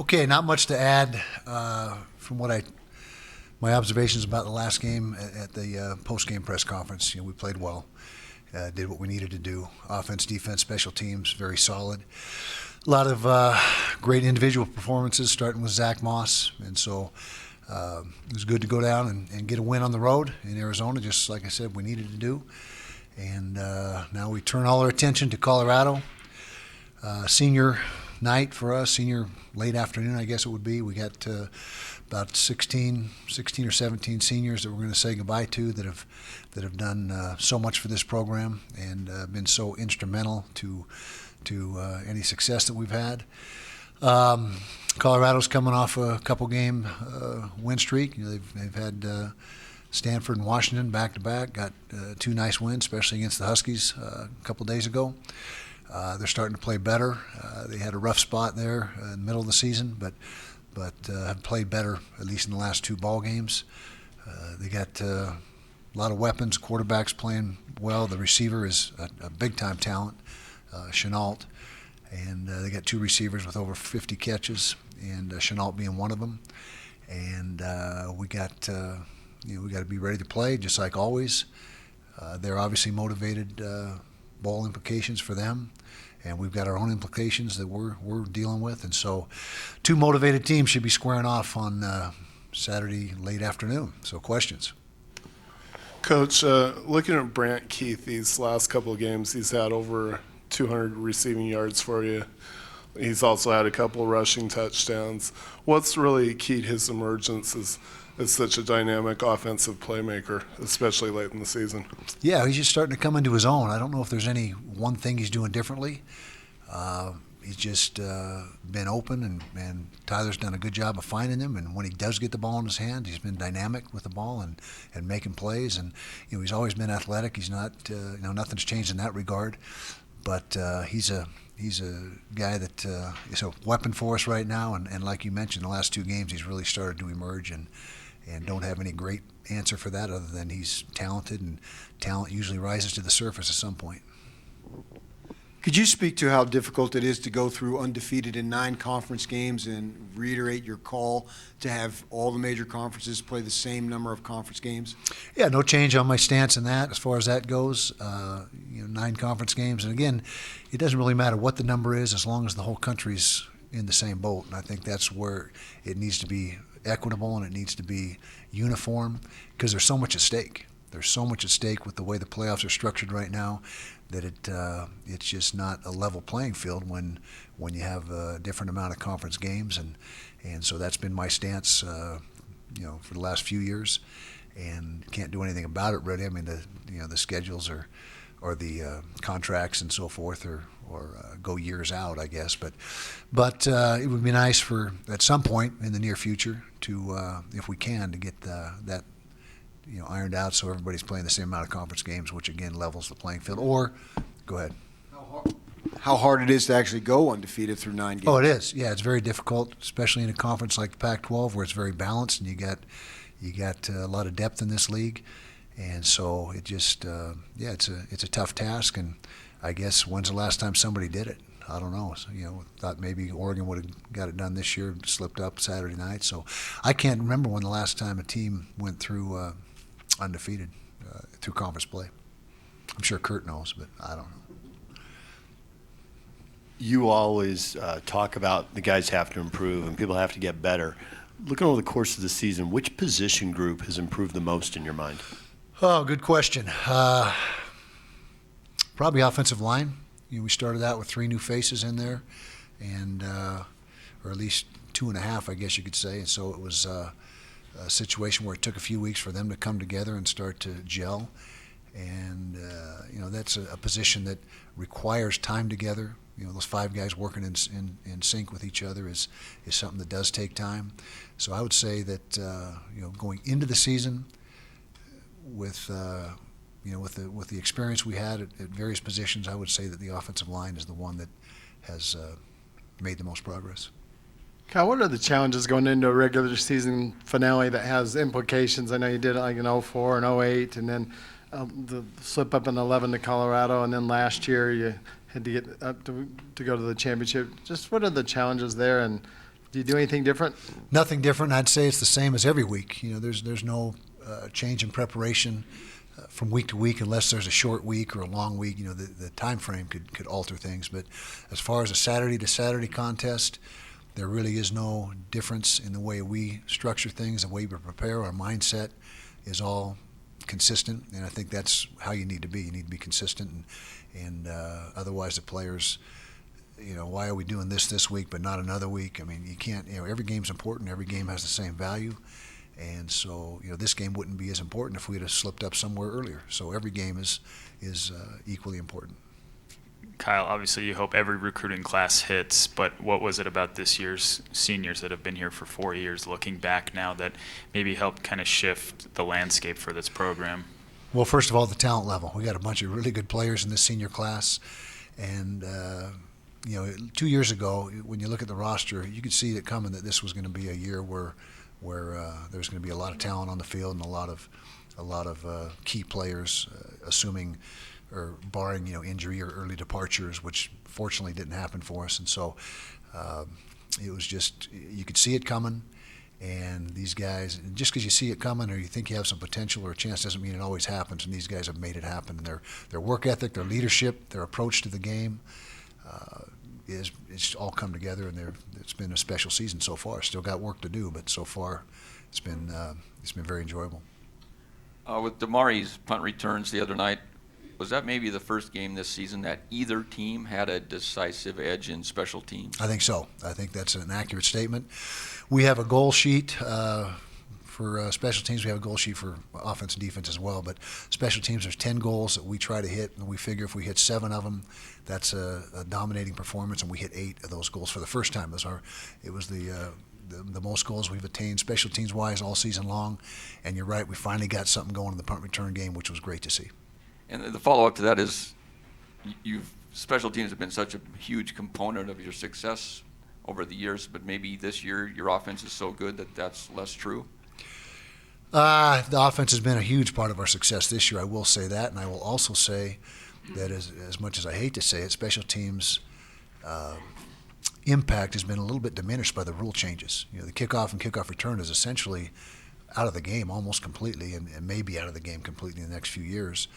Okay, not much to add from my observations about the last game at the post-game press conference. We played well, did what we needed to do. Offense, defense, special teams, very solid. A lot of great individual performances, starting with Zach Moss, and so it was good to go down and get a win on the road in Arizona, just like I said we needed to do. And now we turn all our attention to Colorado. Senior night for us, senior late afternoon, I guess it would be. We got about 16 or 17 seniors that we're going to say goodbye to that have done so much for this program and been so instrumental to any success that we've had. Colorado's coming off a couple game win streak. They've had Stanford and Washington back to back. Got two nice wins, especially against the Huskies a couple days ago. They're starting to play better. They had a rough spot there in the middle of the season, but have played better, at least in the last two ball games. They got a lot of weapons. Quarterback's playing well. The receiver is a big-time talent, Chenault, and they got two receivers with over 50 catches, and Chenault being one of them. And we got to be ready to play, just like always. They're obviously motivated. Bowl implications for them, and we've got our own implications that we're dealing with, and so two motivated teams should be squaring off on Saturday late afternoon. So questions? Coach, looking at Brandt Keith these last couple of games, he's had over 200 receiving yards for you. He's also had a couple of rushing touchdowns. What's really keyed his emergence is such a dynamic offensive playmaker, especially late in the season? Yeah, he's just starting to come into his own. I don't know if there's any one thing he's doing differently. He's just been open, and Tyler's done a good job of finding him. And when he does get the ball in his hand, he's been dynamic with the ball and making plays. And he's always been athletic. He's not, nothing's changed in that regard. But he's a guy that is a weapon for us right now. And like you mentioned, the last two games he's really started to emerge and don't have any great answer for that other than he's talented, and talent usually rises to the surface at some point. Could you speak to how difficult it is to go through undefeated in 9 conference games and reiterate your call to have all the major conferences play the same number of conference games? Yeah, no change on my stance in that as far as that goes. 9 conference games, and again, it doesn't really matter what the number is as long as the whole country's in the same boat, and I think that's where it needs to be equitable and it needs to be uniform, because there's so much at stake. There's so much at stake with the way the playoffs are structured right now that it's just not a level playing field when you have a different amount of conference games, and so that's been my stance for the last few years, and can't do anything about it really. I mean the schedules or the contracts and so forth or go years out, I guess. But it would be nice for at some point in the near future to, if we can, to get that ironed out so everybody's playing the same amount of conference games, which again levels the playing field. Or, go ahead. How hard it is to actually go undefeated through 9 games? Oh, it is. Yeah, it's very difficult, especially in a conference like the Pac-12 where it's very balanced and you got a lot of depth in this league. And so it just, it's a tough task. And I guess when's the last time somebody did it? I don't know. So, thought maybe Oregon would have got it done this year, slipped up Saturday night. So I can't remember when the last time a team went through undefeated through conference play. I'm sure Kurt knows, but I don't know. You always talk about the guys have to improve and people have to get better. Looking over the course of the season, which position group has improved the most in your mind? Oh, good question. Probably offensive line. We started out with 3 new faces in there, and or at least 2.5, I guess you could say. And so it was a situation where it took a few weeks for them to come together and start to gel. And that's a position that requires time together. Those 5 guys working in sync with each other is something that does take time. So I would say that going into the season with the experience we had at various positions, I would say that the offensive line is the one that has made the most progress. Kyle, what are the challenges going into a regular season finale that has implications? I know you did it like in 04 and 08, and then the slip up in 11 to Colorado, and then last year you had to get up to go to the championship. Just what are the challenges there, and Do you do anything different? Nothing different. I'd say it's the same as every week. There's no change in preparation from week to week unless there's a short week or a long week. The time frame could alter things. But as far as a Saturday to Saturday contest, there really is no difference in the way we structure things, the way we prepare. Our mindset is all consistent, and I think that's how you need to be. You need to be consistent, and otherwise the players, why are we doing this week but not another week? I mean, you can't. Every game's important. Every game has the same value, and so this game wouldn't be as important if we'd have slipped up somewhere earlier. So every game is equally important. Kyle, obviously you hope every recruiting class hits, but what was it about this year's seniors that have been here for 4 years, looking back now, that maybe helped kind of shift the landscape for this program? Well, first of all, the talent level. We got a bunch of really good players in this senior class, and 2 years ago, when you look at the roster, you could see it coming that this was going to be a year where there's going to be a lot of talent on the field and a lot of key players, assuming or barring injury or early departures, which fortunately didn't happen for us. And so it was just, you could see it coming, and these guys, just because you see it coming or you think you have some potential or a chance doesn't mean it always happens, and these guys have made it happen. And their work ethic, their leadership, their approach to the game it's all come together, and it's been a special season so far. Still got work to do, but so far it's been very enjoyable. With Damari's punt returns the other night, was that maybe the first game this season that either team had a decisive edge in special teams? I think so. I think that's an accurate statement. We have a goal sheet for special teams. We have a goal sheet for offense and defense as well. But special teams, there's 10 goals that we try to hit, and we figure if we hit 7 of them, that's a dominating performance, and we hit 8 of those goals for the first time. It was the most goals we've attained special teams wise all season long. And you're right, we finally got something going in the punt return game, which was great to see. And the follow-up to that is, special teams have been such a huge component of your success over the years, but maybe this year your offense is so good that that's less true? The offense has been a huge part of our success this year. I will say that, and I will also say that as much as I hate to say it, special teams impact has been a little bit diminished by the rule changes. The kickoff and kickoff return is essentially out of the game almost completely, and may be out of the game completely in the next few years.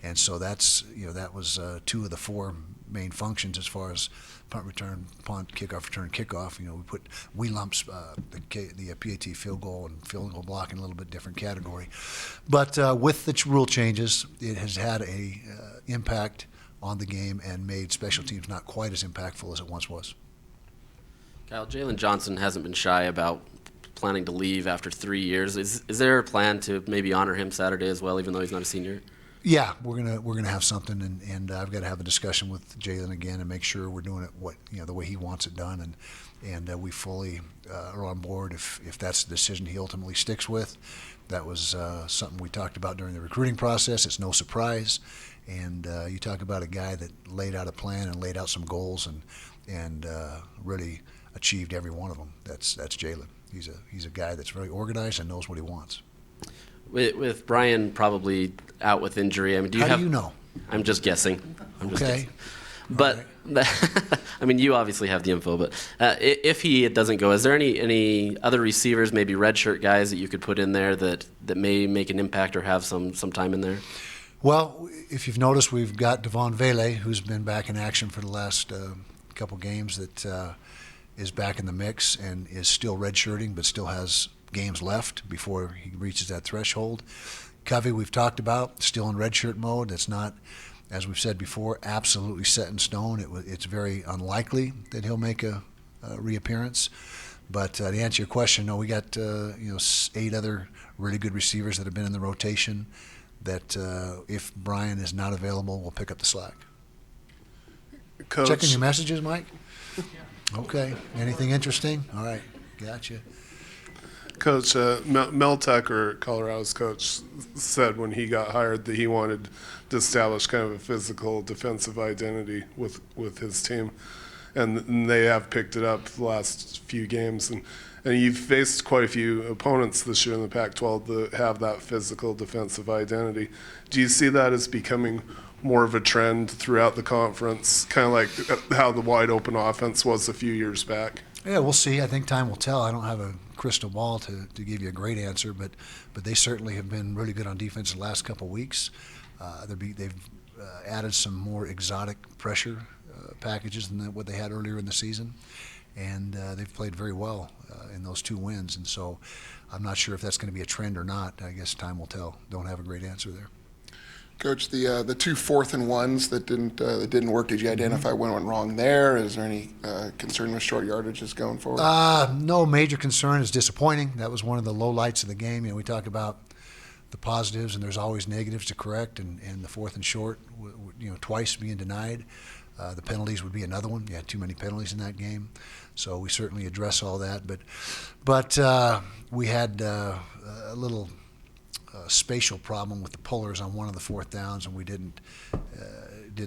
And so that was 2 of the 4 main functions as far as punt return, punt, kickoff return, kickoff. We lumps the PAT field goal and field goal block in a little bit different category. But with the rule changes, it has had a impact on the game and made special teams not quite as impactful as it once was. Kyle, Jaylen Johnson hasn't been shy about planning to leave after 3 years. Is there a plan to maybe honor him Saturday as well, even though he's not a senior? Yeah, we're gonna have something, and I've got to have a discussion with Jaylen again and make sure we're doing it the way he wants it done, and we fully are on board if that's the decision he ultimately sticks with. That was something we talked about during the recruiting process. It's no surprise, and you talk about a guy that laid out a plan and laid out some goals and really achieved every one of them. That's Jaylen. He's a guy that's very organized and knows what he wants. With Brian probably out with injury, I mean, How do you know? I'm just guessing. Okay. But I mean, you obviously have the info. But if he doesn't go, is there any other receivers, maybe redshirt guys that you could put in there that may make an impact or have some time in there? Well, if you've noticed, we've got Devon Vail, who's been back in action for the last couple games, that is back in the mix and is still redshirting, but still has games left before he reaches that threshold. Covey, we've talked about, still in redshirt mode. That's not, as we've said before, absolutely set in stone. It's very unlikely that he'll make a reappearance. But to answer your question, no, we got 8 other really good receivers that have been in the rotation that if Brian is not available, we'll pick up the slack. Coach, Checking your messages, Mike? Okay. Anything interesting? All right. Gotcha. Coach, Mel Tucker, Colorado's coach, said when he got hired that he wanted to establish kind of a physical defensive identity with his team, and they have picked it up the last few games. And you've faced quite a few opponents this year in the Pac-12 that have that physical defensive identity. Do you see that as becoming more of a trend throughout the conference, kind of like how the wide open offense was a few years back? Yeah, we'll see. I think time will tell. I don't have a crystal ball to give you a great answer, but they certainly have been really good on defense the last couple of weeks. They've added some more exotic pressure packages than what they had earlier in the season, and they've played very well in those 2 wins. And so I'm not sure if that's going to be a trend or not. I guess time will tell. Don't have a great answer there. Coach, the 2 4th and 1s that didn't work. Did you identify what went wrong there? Is there any concern with short yardages going forward? No major concern. It's disappointing. That was one of the low lights of the game. We talk about the positives, and there's always negatives to correct. And the 4th and short, twice being denied. The penalties would be another one. You had too many penalties in that game, so we certainly address all that. But we had a little spatial problem with the pullers on one of the 4th downs, and we didn't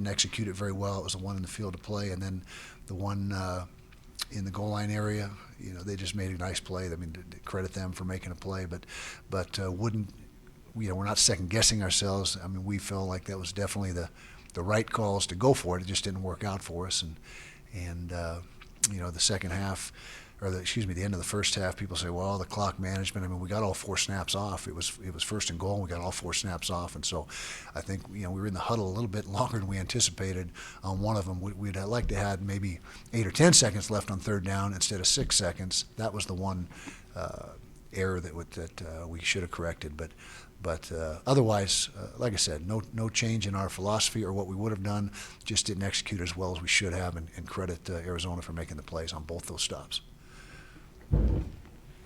execute it very well. It was the one in the field of play, and then the one in the goal line area. They just made a nice play. I mean, to credit them for making a play, but wouldn't. We're not second guessing ourselves. I mean, we felt like that was definitely the right calls to go for it. It just didn't work out for us, and the second half. The end of the first half, people say, well, the clock management. I mean, we got all 4 snaps off. It was 1st and goal, and we got all 4 snaps off. And so I think, we were in the huddle a little bit longer than we anticipated on one of them. We'd like to have maybe 8 or 10 seconds left on 3rd down instead of 6 seconds. That was the one error that we should have corrected. But otherwise, like I said, no change in our philosophy or what we would have done. Just didn't execute as well as we should have, and credit Arizona for making the plays on both those stops.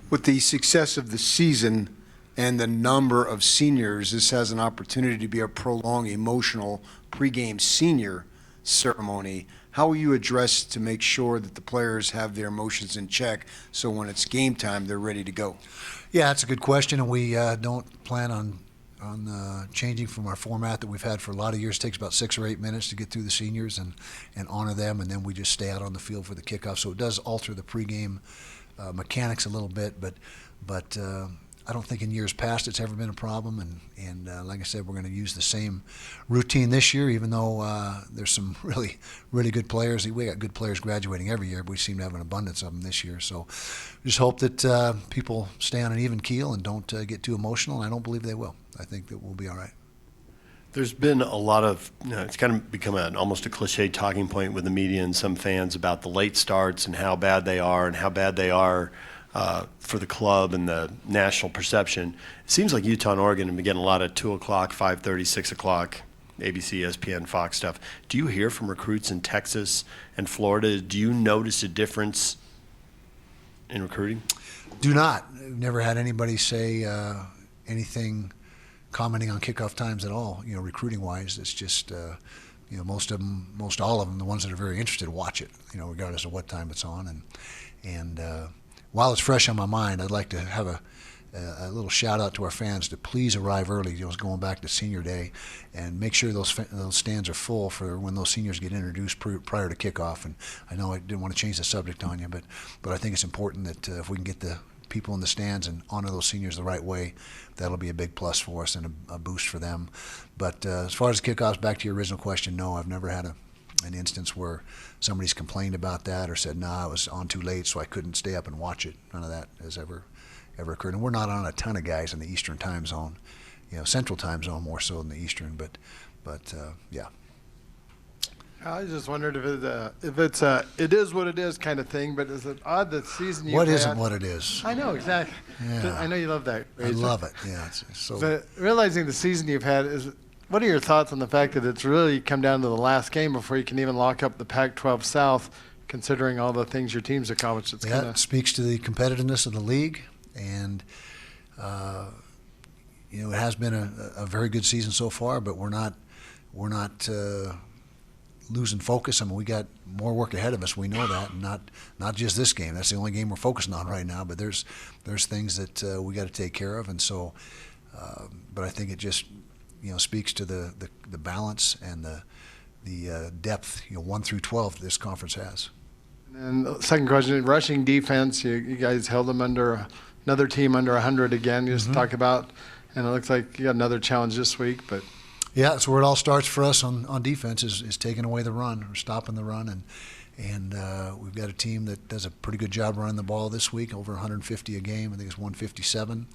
With the success of the season and the number of seniors, this has an opportunity to be a prolonged, emotional pregame senior ceremony. How will you address to make sure that the players have their emotions in check so when it's game time, they're ready to go? Yeah, that's a good question, and we don't plan on changing from our format that we've had for a lot of years. It takes about 6 or 8 minutes to get through the seniors and honor them, and then we just stay out on the field for the kickoff. So it does alter the pregame mechanics a little bit, but I don't think in years past it's ever been a problem, and like I said, we're going to use the same routine this year, even though there's some really good players. We got good players graduating every year, but we seem to have an abundance of them this year. So just hope that people stay on an even keel and don't get too emotional, and I don't believe they will. I think that we'll be all right. There's been a lot of, it's kind of become almost a cliche talking point with the media and some fans about the late starts and how bad they are for the club and the national perception. It seems like Utah and Oregon have been getting a lot of 2 o'clock, 5:30, 6 o'clock, ABC, ESPN, Fox stuff. Do you hear from recruits in Texas and Florida? Do you notice a difference in recruiting? Do not. I've never had anybody say anything commenting on kickoff times at all, recruiting wise. It's just, most all of them, the ones that are very interested, watch it, regardless of what time it's on. And while it's fresh on my mind, I'd like to have a little shout out to our fans to please arrive early. Going back to senior day, and make sure those stands are full for when those seniors get introduced prior to kickoff. And I know I didn't want to change the subject on you, but I think it's important that if we can get the people in the stands and honor those seniors the right way, that'll be a big plus for us and a boost for them. But as far as kickoffs, back to your original question, no, I've never had an instance where somebody's complained about that or said, I was on too late so I couldn't stay up and watch it. None of that has ever occurred. And we're not on a ton of guys in the Eastern time zone, Central time zone more so than the Eastern, but yeah. I just wondered if it's it is what it is kind of thing, but is it odd that season you What had? isn't what it is? I know, exactly. Yeah. I know you love that. I love it, yeah. It's so. But realizing the season you've had, what are your thoughts on the fact that it's really come down to the last game before you can even lock up the Pac-12 South, considering all the things your team's accomplished? It's it speaks to the competitiveness of the league, and it has been a very good season so far, but we're not losing focus. I mean, we got more work ahead of us. We know that, and not just this game. That's the only game we're focusing on right now. But there's things that we got to take care of, and so. But I think it just speaks to the balance and the depth 1 through 12 this conference has. And the second question, rushing defense. You guys held them under another team under 100 again. You just talk about, and it looks like you got another challenge this week, but. Yeah, that's where it all starts for us on defense is taking away the run or stopping the run, And we've got a team that does a pretty good job running the ball this week, over 150 a game. I think it's 157.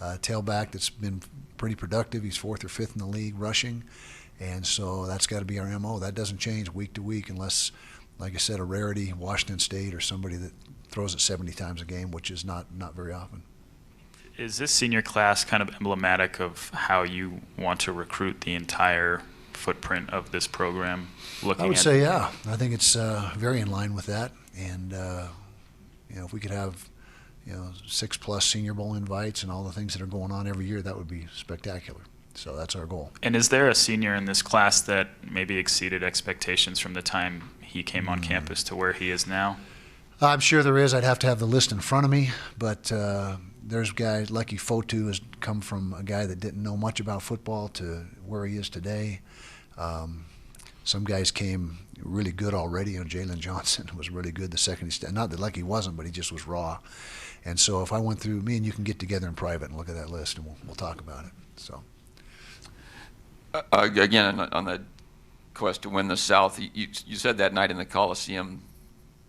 Tailback that's been pretty productive. He's 4th or 5th in the league rushing. And so that's got to be our MO. That doesn't change week to week unless, like I said, a rarity, Washington State or somebody that throws it 70 times a game, which is not very often. Is this senior class kind of emblematic of how you want to recruit the entire footprint of this program? I would say, yeah. I think it's very in line with that. And, if we could have, 6+ Senior Bowl invites and all the things that are going on every year, that would be spectacular. So that's our goal. And is there a senior in this class that maybe exceeded expectations from the time he came on campus to where he is now? I'm sure there is. I'd have to have the list in front of me. But there's guys, Lucky Fotu has come from a guy that didn't know much about football to where he is today. Some guys came really good already. Jaylen Johnson was really good the second he started. Not that Lucky wasn't, but he just was raw. And so if I went through, me and you can get together in private and look at that list, and we'll talk about it. So. Again, on the quest to win the South, you said that night in the Coliseum,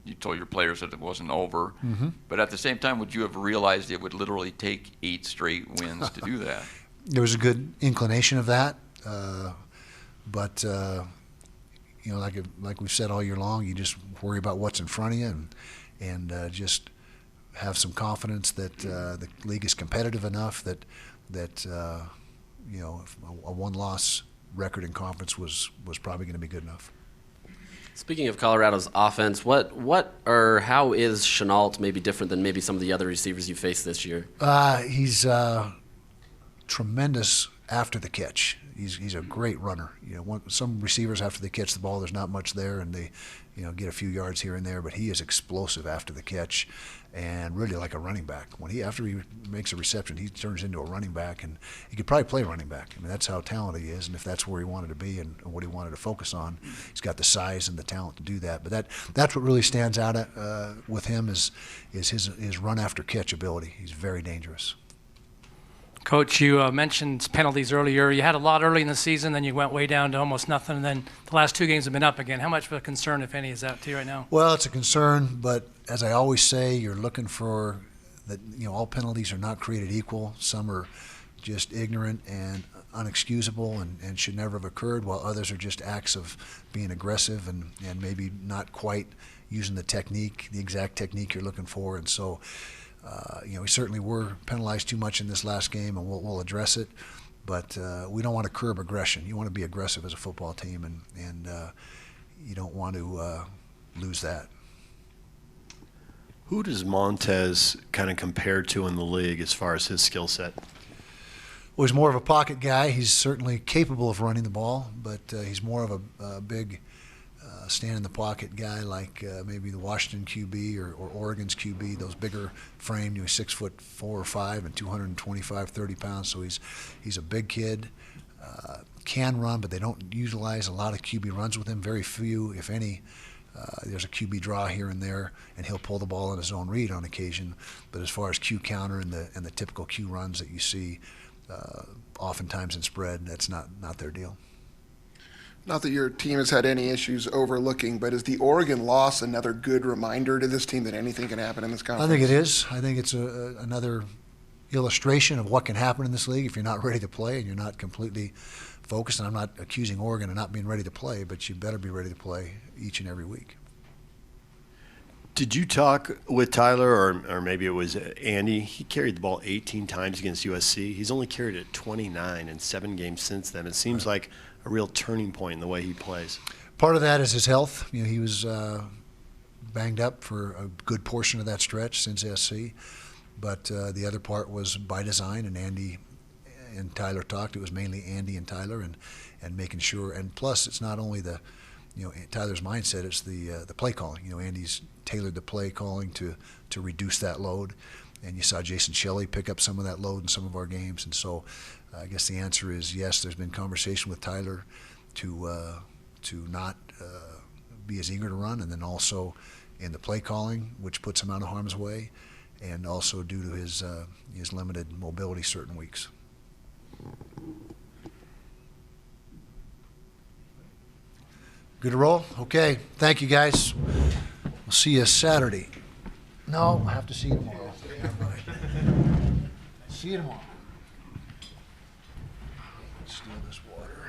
you told your players that it wasn't over. Mm-hmm. But at the same time, would you have realized it would literally take 8 straight wins to do that? There was a good inclination of that. But like we've said all year long, you just worry about what's in front of you and just have some confidence that the league is competitive enough that a one-loss record in conference was probably going to be good enough. Speaking of Colorado's offense, how is Chenault maybe different than maybe some of the other receivers you faced this year? He's tremendous after the catch. He's a great runner. Some receivers after they catch the ball, there's not much there, and they, get a few yards here and there. But he is explosive after the catch, and really like a running back. After he makes a reception, he turns into a running back, and he could probably play running back. I mean, that's how talented he is, and if that's where he wanted to be and what he wanted to focus on, he's got the size and the talent to do that. But that's what really stands out with him is his run after catch ability. He's very dangerous. Coach, you mentioned penalties earlier. You had a lot early in the season, then you went way down to almost nothing, and then the last 2 games have been up again. How much of a concern, if any, is that to you right now? Well, it's a concern, but as I always say, you're looking for that. All penalties are not created equal. Some are just ignorant and unexcusable and should never have occurred, while others are just acts of being aggressive and maybe not quite using the exact technique you're looking for. And so we certainly were penalized too much in this last game, and we'll address it. But we don't want to curb aggression. You want to be aggressive as a football team, and you don't want to lose that. Who does Montez kind of compare to in the league as far as his skill set? Well, he's more of a pocket guy. He's certainly capable of running the ball, but he's more of a big stand in the pocket guy like maybe the Washington QB or Oregon's QB, those bigger framed. He's 6'4" or 5" and 225, 30 pounds. So he's a big kid, can run, but they don't utilize a lot of QB runs with him. Very few, if any. There's a QB draw here and there, and he'll pull the ball in his own read on occasion. But as far as Q counter and the typical Q runs that you see oftentimes in spread, that's not their deal. Not that your team has had any issues overlooking, but is the Oregon loss another good reminder to this team that anything can happen in this conference? I think it is. I think it's another illustration of what can happen in this league if you're not ready to play and you're not completely focused. And I'm not accusing Oregon of not being ready to play, but you better be ready to play each and every week. Did you talk with Tyler, or maybe it was Andy? He carried the ball 18 times against USC. He's only carried it 29 in 7 games since then. It seems like a real turning point in the way he plays. Part of that is his health. He was banged up for a good portion of that stretch since SC. But the other part was by design, and Andy and Tyler talked. It was mainly Andy and Tyler and making sure. And plus, it's not only Tyler's mindset, it's the play calling. Andy's tailored the play calling to reduce that load. And you saw Jason Shelley pick up some of that load in some of our games. And so I guess the answer is yes, there's been conversation with Tyler to not be as eager to run, and then also in the play calling, which puts him out of harm's way, and also due to his limited mobility certain weeks. Good to roll? Okay. Thank you, guys. We'll see you Saturday. No, I'll have to see you tomorrow. Never mind. See you tomorrow. Steal this water.